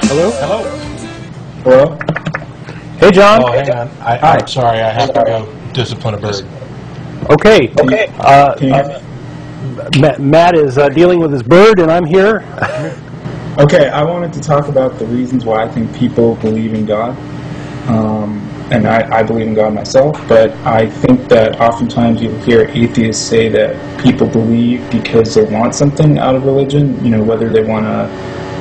Hello? Hello. Hello? Hey, John. Oh, hang on. I'm sorry. I have to go discipline a bird. Okay. Okay. Matt is dealing with his bird, and I'm here. Okay, I wanted to talk about the reasons why I think people believe in God. And I believe in God myself, but I think that oftentimes you'll hear atheists say that people believe because they want something out of religion, you know, whether they want to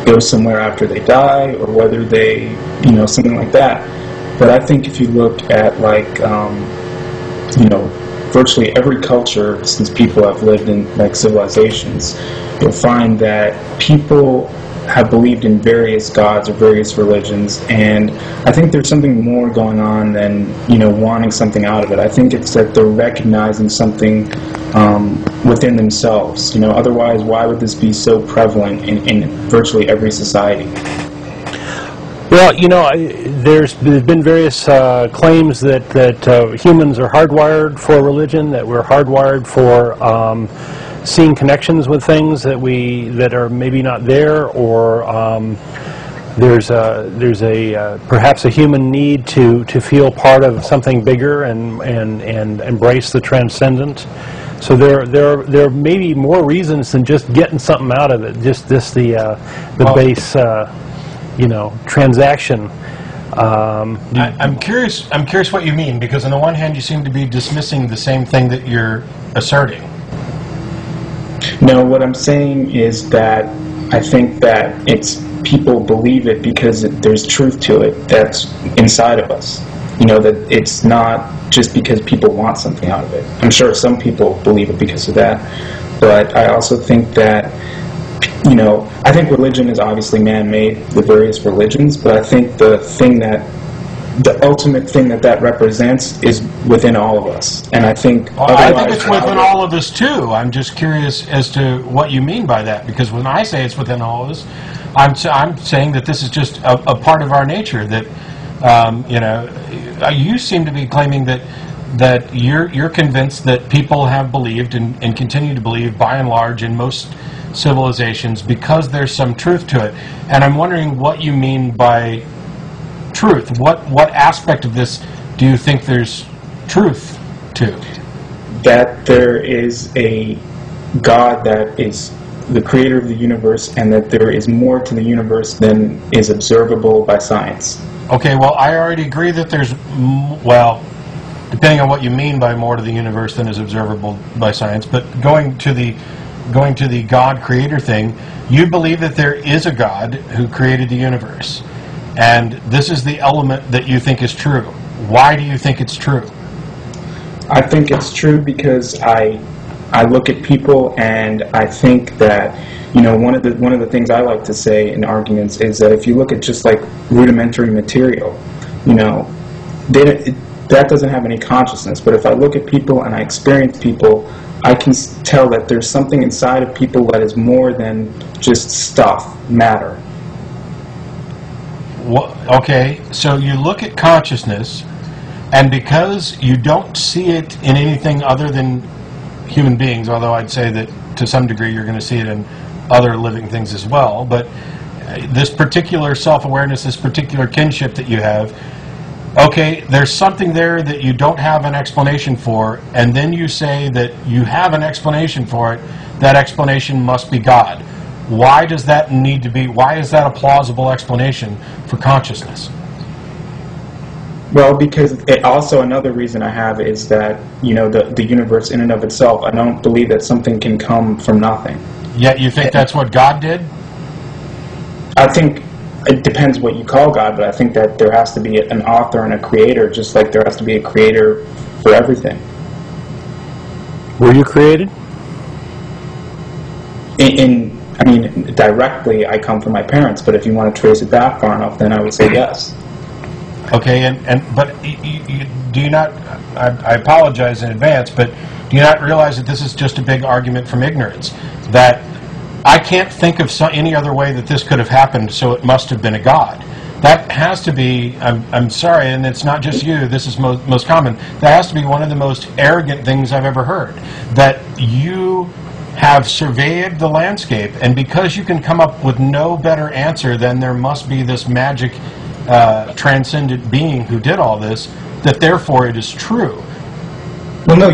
go somewhere after they die or whether they, you know, something like that. But I think if you look at, like, you know, virtually every culture since people have lived in, like, civilizations, you'll find that people have believed in various gods or various religions, and I think there's something more going on than, you know, wanting something out of it. I think it's that they're recognizing something within themselves. You know, otherwise, why would this be so prevalent in virtually every society? Well, you know, there's been various claims that humans are hardwired for religion, that we're hardwired for seeing connections with things that are maybe not there, or there's perhaps a human need to feel part of something bigger and embrace the transcendent. So there may be more reasons than just getting something out of it. Just the base you know, transaction. I'm curious what you mean, because on the one hand you seem to be dismissing the same thing that you're asserting. No, what I'm saying is that I think that it's people believe it because there's truth to it that's inside of us. You know, that it's not just because people want something out of it. I'm sure some people believe it because of that, but I also think that, you know, I think religion is obviously man-made, the various religions, but I think the ultimate thing that represents is within all of us. And I think... I think it's within all of us, too. I'm just curious as to what you mean by that, because when I say it's within all of us, I'm saying that this is just a part of our nature, that, you know, you seem to be claiming that you're convinced that people have believed and continue to believe, by and large, in most civilizations, because there's some truth to it. And I'm wondering what you mean by truth. What aspect of this do you think there's truth to? That there is a God that is the creator of the universe, and that there is more to the universe than is observable by science. Okay, well, I already agree that there's, well, depending on what you mean by more to the universe than is observable by science, but going to the God creator thing, you believe that there is a God who created the universe. And this is the element that you think is true. Why do you think it's true? I think it's true because I look at people and I think that, you know, one of the things I like to say in arguments is that if you look at just like rudimentary material, you know, that doesn't have any consciousness. But if I look at people and I experience people, I can tell that there's something inside of people that is more than just stuff, matter. Okay, so you look at consciousness, and because you don't see it in anything other than human beings, although I'd say that to some degree you're going to see it in other living things as well, but this particular self-awareness, this particular kinship that you have, okay, there's something there that you don't have an explanation for, and then you say that you have an explanation for it. That explanation must be God. Why does that need to be, why is that a plausible explanation for consciousness? Well, because also another reason I have is that, you know, the universe in and of itself, I don't believe that something can come from nothing. Yet you think that's what God did? I think it depends what you call God, but I think that there has to be an author and a creator, just like there has to be a creator for everything. Were you created? I mean, directly I come from my parents, but if you want to trace it back far enough, then I would say yes. Okay, but do you not, I apologize in advance, but do you not realize that this is just a big argument from ignorance? That I can't think of any other way that this could have happened, so it must have been a God. That has to be, I'm sorry, and it's not just you, this is most common, that has to be one of the most arrogant things I've ever heard. That you have surveyed the landscape, and because you can come up with no better answer than there must be this magic transcendent being who did all this, that therefore it is true. Well, no,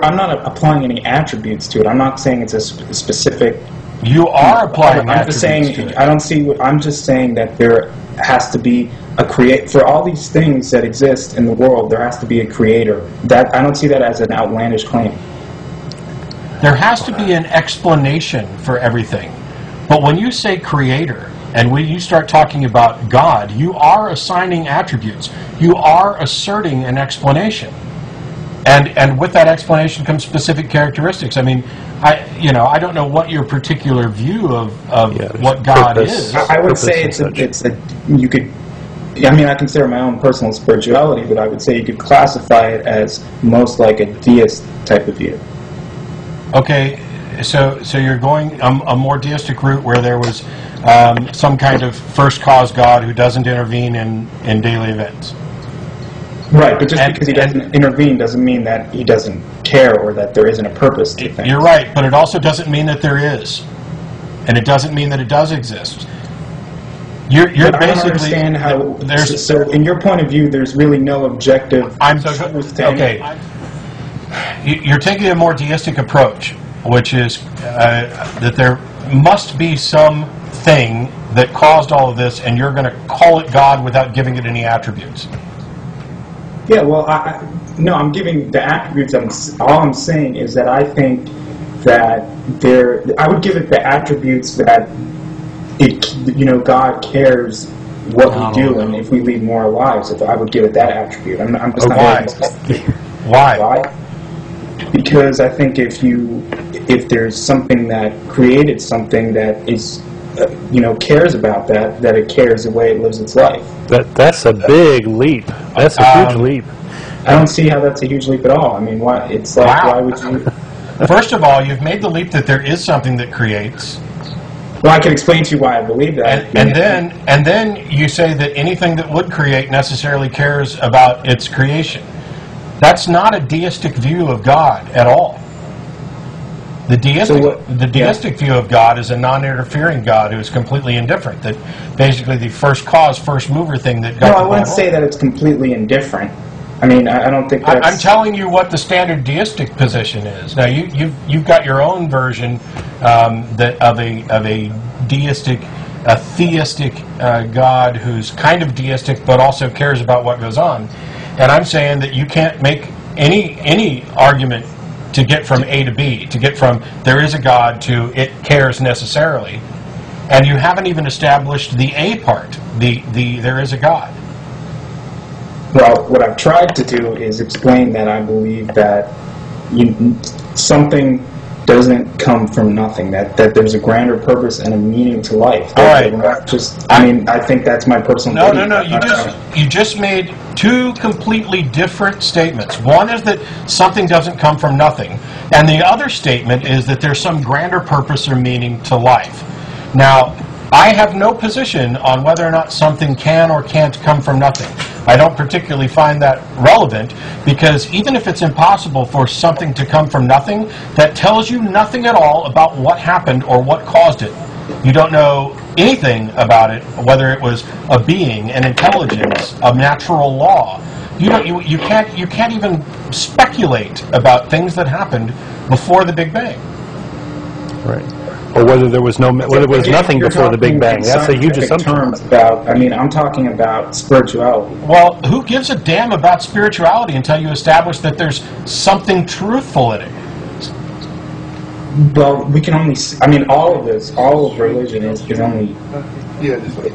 I'm not applying any attributes to it. I'm not saying it's a specific. You are applying I'm just saying. to it. I don't see. I'm just saying that there has to be a for all these things that exist in the world. There has to be a creator. That I don't see that as an outlandish claim. There has to be an explanation for everything. But when you say creator, and when you start talking about God, you are assigning attributes. You are asserting an explanation. And with that explanation comes specific characteristics. I mean, I don't know what your particular view of what God is. I would say you could. I mean, I consider my own personal spirituality, but I would say you could classify it as most like a deist type of view. Okay, so you're going a more deistic route where there was some kind of first cause God who doesn't intervene in daily events. Right, but just because he doesn't intervene doesn't mean that he doesn't care or that there isn't a purpose to things. You're right, but it also doesn't mean that there is. And it doesn't mean that it does exist. You're but basically... I don't understand how... So in your point of view, there's really no objective truth to okay. You're taking a more deistic approach, which is that there must be something that caused all of this, and you're going to call it God without giving it any attributes. Yeah, well, no, I'm giving the attributes. All I'm saying is that I think that I would give it the attributes that God cares what we do, and if we lead moral lives, I would give it that attribute. I'm just not. Why? Why? Because I think if there's something that created something that is cares about that it cares the way it lives its life. That's a big leap. That's a huge leap. I don't see how that's a huge leap at all. I mean, why? It's like, why would you? First of all, you've made the leap that there is something that creates. Well, I can explain to you why I believe that. And then you say that anything that would create necessarily cares about its creation. That's not a deistic view of God at all. The deistic view of God is a non-interfering God who is completely indifferent. That basically the first cause, first mover thing that got. No, I wouldn't say that it's completely indifferent. I mean, I don't think that's... I'm telling you what the standard deistic position is. Now, you've got your own version of a deistic, a theistic God who's kind of deistic but also cares about what goes on. And I'm saying that you can't make any argument to get from A to B, to get from there is a God to it cares necessarily. And you haven't even established the A part, the there is a God. Well, what I've tried to do is explain that I believe that something doesn't come from nothing, that there's a grander purpose and a meaning to life. All right. I think that's my personal belief. No. You just made two completely different statements. One is that something doesn't come from nothing, and the other statement is that there's some grander purpose or meaning to life. Now, I have no position on whether or not something can or can't come from nothing. I don't particularly find that relevant, because even if it's impossible for something to come from nothing, that tells you nothing at all about what happened or what caused it. You don't know anything about it, whether it was a being, an intelligence, a natural law. You can't even speculate about things that happened before the Big Bang. Right. Or whether there was nothing before the Big Bang. That's a huge assumption. I'm talking about spirituality. Well, who gives a damn about spirituality until you establish that there's something truthful in it? Well, we can only all of religion is only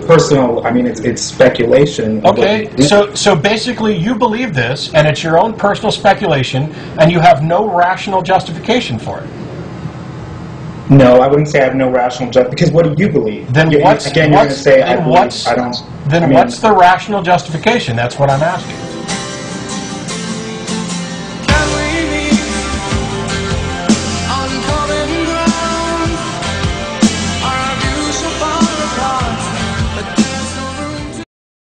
personal. I mean, it's speculation. Okay, so basically you believe this, and it's your own personal speculation, and you have no rational justification for it. No, I wouldn't say I have no rational justification, because what do you believe? Then what's the rational justification? That's what I'm asking.